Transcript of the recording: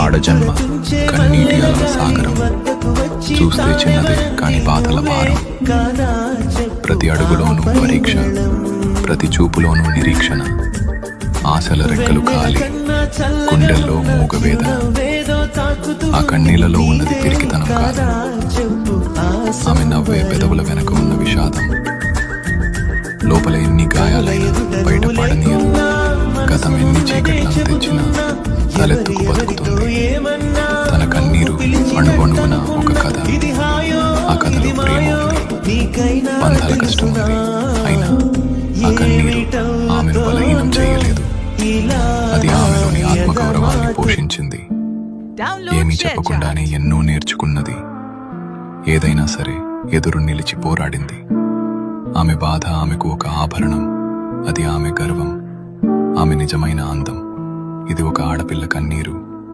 ఆడజన్మ కన్నీటి అల సాగరం, చూస్తే చిన్నదే కాని బాధల భారం. ప్రతి అడుగులోనూ పరీక్ష, ప్రతి చూపులోనూ నిరీక్షణ. ఆశల రెక్కలు ఖాళీ, గుండెల్లో మూగవేదన. ఆ కన్నీళ్లలో ఉన్నది పిరికితనం కాదు, ఆమె నవ్వే పెదవుల వెనక ఉన్న విషాదం. లోపల ఎన్ని గాయాలైనా బయట పడనీయదు. గతం ఎన్ని చీకట్లను తెచ్చినా తలెత్తుకు బతుకుతుంది. తన కన్నీరు అణువణువున ఒక కథ. ఆ కథలో ప్రేమ ఉంది, బంధాల కష్టం ఉంది. అయినా ఆ కన్నీరు ఆమెను బలహీనం చేయలేదు. అది ఆమెలోని ఆత్మగౌరవాన్ని పోషించింది. ఏమీ చెప్పకుండానే ఎన్నో నేర్చుకున్నది. ఏదైనా సరే ఎదురు నిలిచి పోరాడింది. ఆమె బాధ ఆమెకు ఒక ఆభరణం. అది ఆమె గర్వం, ఆమె నిజమైన అందం. ఇది ఒక ఆడపిల్ల కన్నీరు.